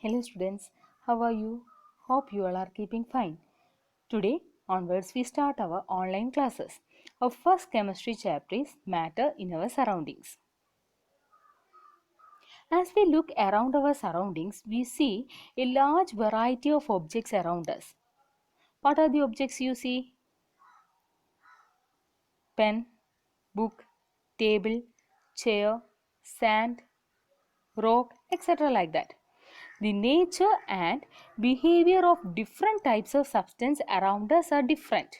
Hello students, how are you? Hope you all are keeping fine. Today onwards we start our online classes. Our first chemistry chapter is matter in our surroundings. As we look around our surroundings, we see a large variety of objects around us. What are the objects you see? Pen, book, table, chair, sand, rock, etc. like that. The nature and behavior of different types of substance around us are different.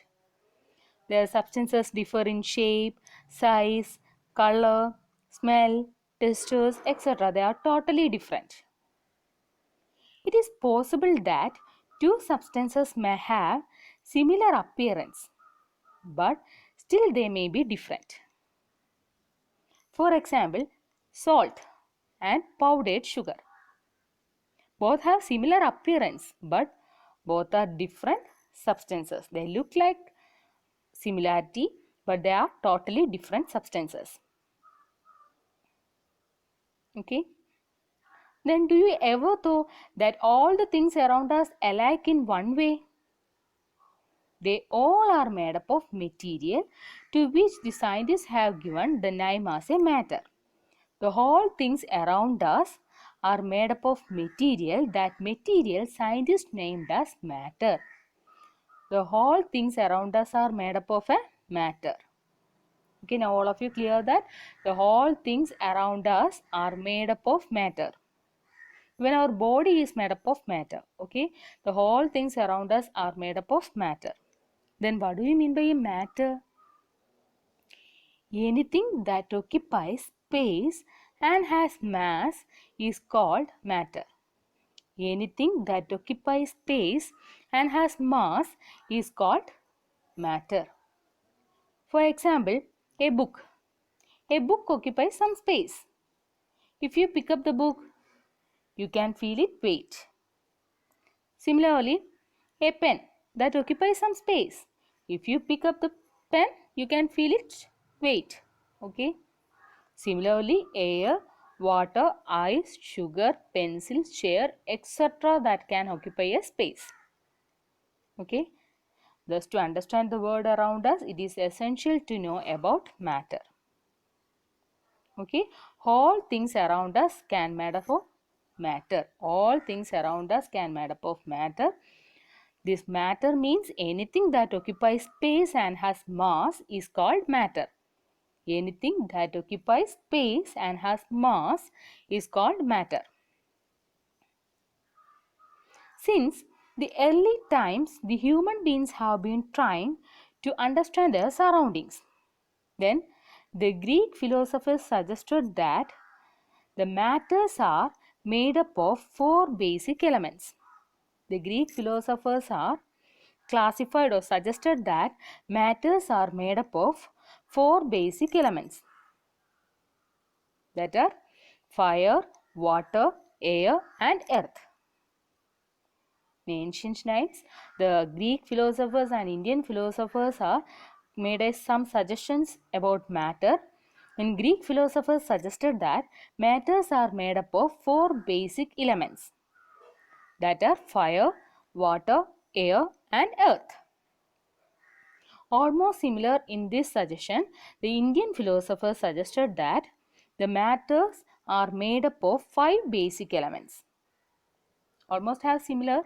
Their substances differ in shape, size, color, smell, textures, etc. They are totally different. It is possible that two substances may have similar appearance, but still they may be different. For example, salt and powdered sugar. Both have similar appearance, but both are different substances. They look like similarity, but they are totally different substances. Okay. Then do you ever thought that all the things around us alike in one way? They all are made up of material to which the scientists have given the name as a matter. The whole things around us are made up of material. That material scientists named as matter. The whole things around us are made up of a matter. Okay, now all of you clear that the whole things around us are made up of matter. When our body is made up of matter, okay, the whole things around us are made up of matter. Then what do you mean by a matter? Anything that occupies space and has mass is called matter. Anything that occupies space and has mass is called matter. For example, a book. A book occupies some space. If you pick up the book, you can feel its weight. Similarly, a pen that occupies some space. If you pick up the pen, you can feel its weight. Okay. Similarly, air, water, ice, sugar, pencil, chair, etc. that can occupy a space. Okay. Thus, to understand the world around us, it is essential to know about matter. Okay. All things around us can made up of matter. All things around us can made up of matter. This matter means anything that occupies space and has mass is called matter. Anything that occupies space and has mass is called matter. Since the early times, the human beings have been trying to understand their surroundings. Then the Greek philosophers suggested that the matters are made up of four basic elements. The Greek philosophers are classified or suggested that matters are made up of four basic elements, that are fire, water, air and earth. In ancient nights, the Greek philosophers and Indian philosophers are made some suggestions about matter. And Greek philosophers suggested that matters are made up of four basic elements, that are fire, water, air and earth. Almost similar in this suggestion, the Indian philosophers suggested that the matters are made up of five basic elements. Almost have similar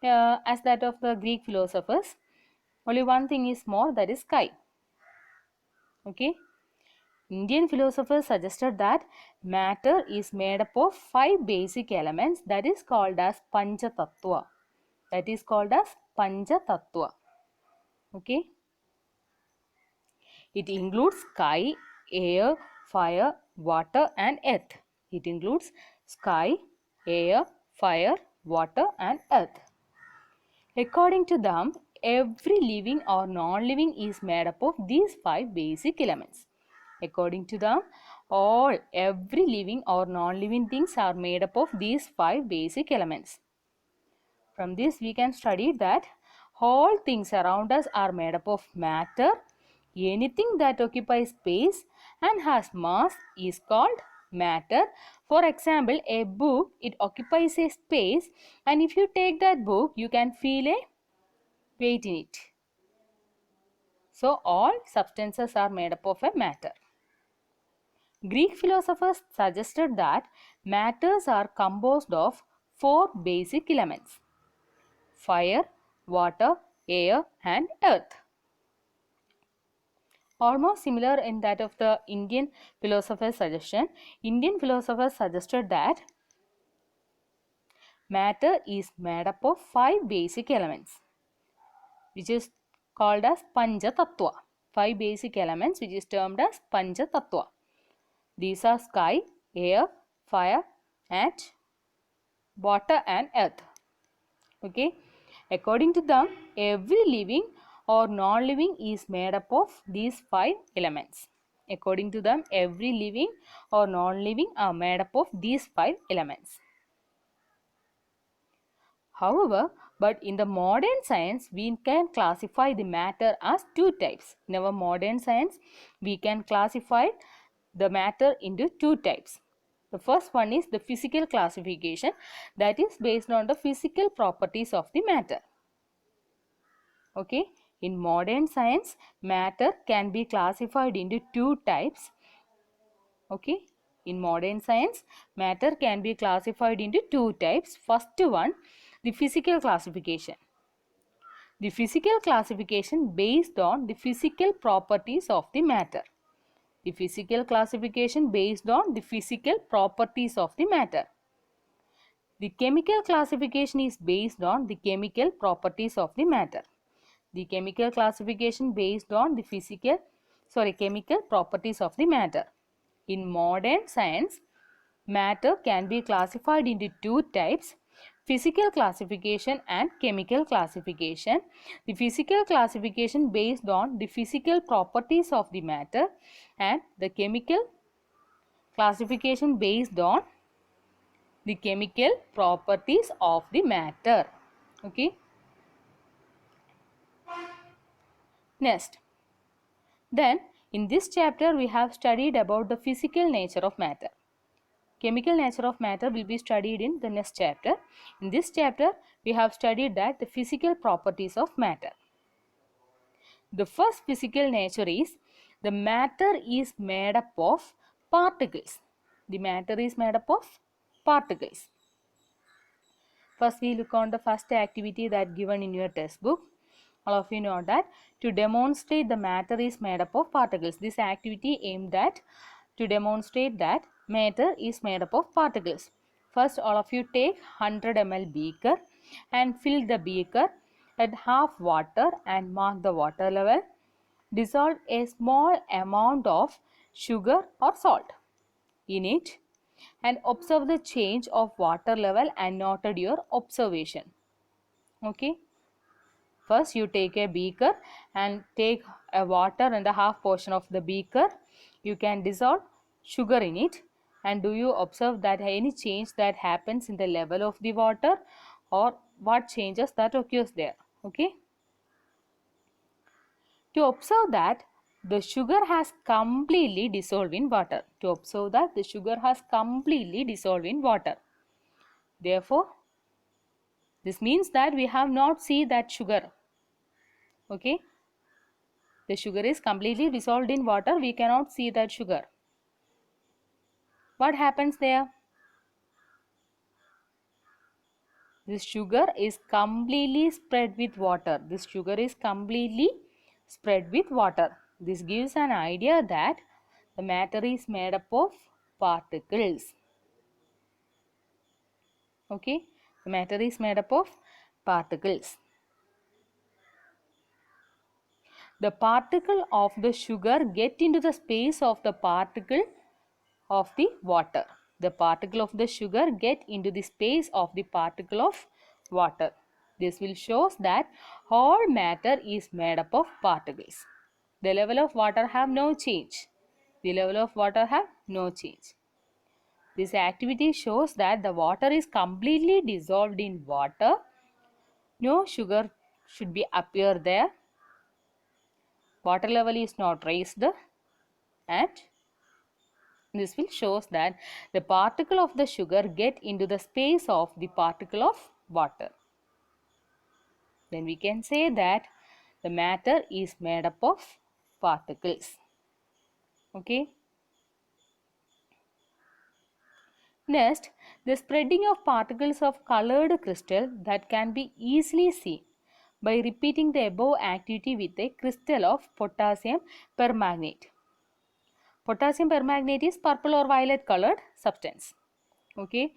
as that of the Greek philosophers. Only one thing is more, that is sky. Okay. Indian philosophers suggested that matter is made up of five basic elements, that is called as Pancha Tattva. That is called as Pancha Tattva. Okay. It includes sky, air, fire, water and earth. It includes sky, air, fire, water and earth. According to them, every living or non-living is made up of these five basic elements. According to them, every living or non-living things are made up of these five basic elements. From this we can study that all things around us are made up of matter. Anything that occupies space and has mass is called matter. For example, a book, it occupies a space, and if you take that book, you can feel a weight in it. So all substances are made up of a matter. Greek philosophers suggested that matters are composed of four basic elements: fire, water, air, and earth. Almost similar in that of the Indian philosopher's suggestion. Indian philosophers suggested that matter is made up of five basic elements, which is called as Pancha Tattva. Five basic elements which is termed as Pancha Tattva. These are sky, air, fire, and water and earth. Okay. According to them, every living or non-living is made up of these five elements. According to them, every living or non-living are made up of these five elements. However, but in the modern science, we can classify the matter as two types. In our modern science, we can classify the matter into two types. The first one is the physical classification, that is based on the physical properties of the matter. Okay, in modern science, matter can be classified into two types. Okay, in modern science, matter can be classified into two types. First one, the physical classification. The physical classification based on the physical properties of the matter. The physical classification based on the physical properties of the matter. The chemical classification is based on the chemical properties of the matter. The chemical classification based on the chemical properties of the matter. In modern science, matter can be classified into two types: physical classification and chemical classification. The physical classification based on the physical properties of the matter, and the chemical classification based on the chemical properties of the matter. Okay. Next, then in this chapter we have studied about the physical nature of matter. Chemical nature of matter will be studied in the next chapter. In this chapter, we have studied that the physical properties of matter. The first physical nature is the matter is made up of particles. The matter is made up of particles. First, we look on the first activity that given in your textbook. All of you know that to demonstrate the matter is made up of particles. This activity aimed at to demonstrate that matter is made up of particles. First, all of you take 100 ml beaker and fill the beaker at half water and mark the water level. Dissolve a small amount of sugar or salt in it and observe the change of water level and noted your observation. Okay. First, you take a beaker and take a water and a half portion of the beaker. You can dissolve sugar in it, and do you observe that any change that happens in the level of the water, or what changes that occurs there? Okay. To observe that the sugar has completely dissolved in water. To observe that the sugar has completely dissolved in water. Therefore, this means that we have not seen that sugar. Okay. The sugar is completely dissolved in water. We cannot see that sugar. What happens there? This sugar is completely spread with water. This sugar is completely spread with water. This gives an idea that the matter is made up of particles. Okay. The matter is made up of particles. The particle of the sugar get into the space of the particle of the water. The particle of the sugar get into the space of the particle of water. This will shows that all matter is made up of particles. The level of water have no change. The level of water have no change. This activity shows that the water is completely dissolved in water. No sugar should be appear there. Water level is not raised, and This will shows that the particle of the sugar get into the space of the particle of water. Then we can say that the matter is made up of particles. Okay. Next, the spreading of particles of colored crystal that can be easily seen by repeating the above activity with a crystal of potassium permanganate. Potassium permanganate is purple or violet colored substance. Okay,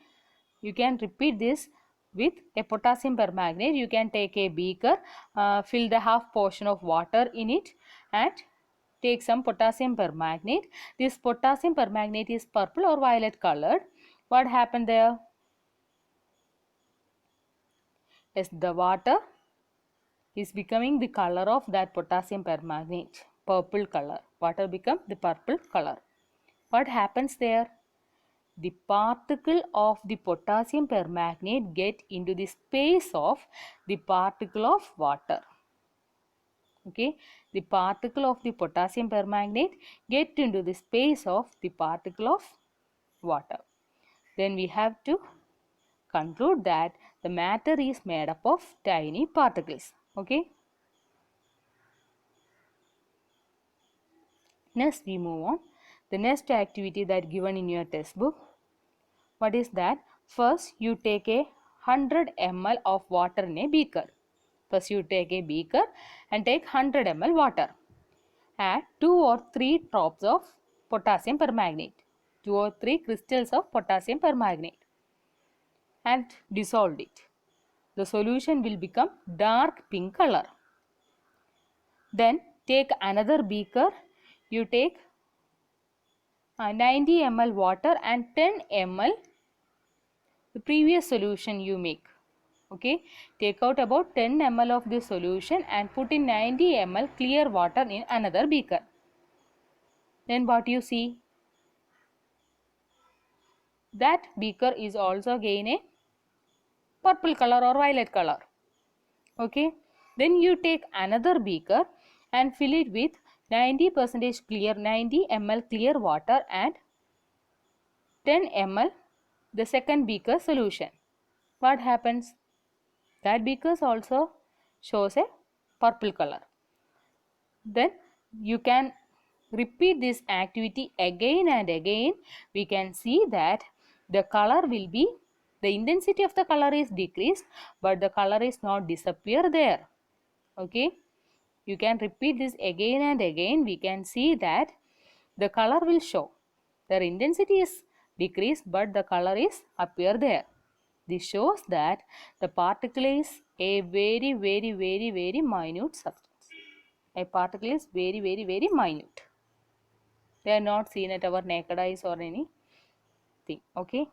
you can repeat this with a potassium permanganate. You can take a beaker, fill the half portion of water in it and take some potassium permanganate. This potassium permanganate is purple or violet colored. What happened there? Yes, the water is becoming the color of that potassium permanganate, purple color. Water become the purple color. What happens there? The particle of the potassium permanganate get into the space of the particle of water. Okay, the particle of the potassium permanganate get into the space of the particle of water. Then we have to conclude that the matter is made up of tiny particles. Okay. Next we move on. The next activity that given in your textbook. What is that? First you take a 100 ml of water in a beaker. First you take a beaker and take 100 ml water. Add 2 or 3 drops of potassium permanganate. 2 or 3 crystals of potassium permanganate. And dissolve it. The solution will become dark pink color. Then take another beaker. You take 90 ml water and 10 ml the previous solution you make. Okay, take out about 10 ml of the solution and put in 90 ml clear water in another beaker. Then what you see? That beaker is also again a purple color or violet color. Okay, then you take another beaker and fill it with 90% clear, 90 ml clear water and 10 ml the second beaker solution. What happens? That beaker also shows a purple color. Then you can repeat this activity again and again. We can see that the color will be, the intensity of the color is decreased but the color is not disappear there. Okay, you can repeat this again and again. We can see that the color will show, their intensity is decreased but the color is appear there. This shows that the particle is a very minute substance. A particle is very minute. They are not seen at our naked eyes or anything. Okay.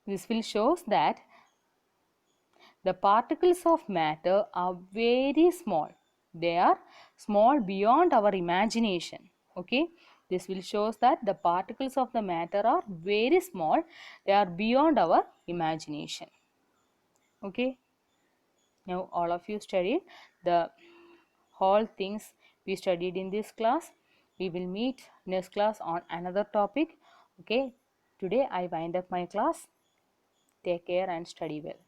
This will shows that the particles of matter are very small. They are small beyond our imagination. Okay. This will shows that the particles of the matter are very small. They are beyond our imagination. Okay. Now all of you studied the whole things we studied in this class. We will meet next class on another topic. Okay. Today I wind up my class. Take care and study well.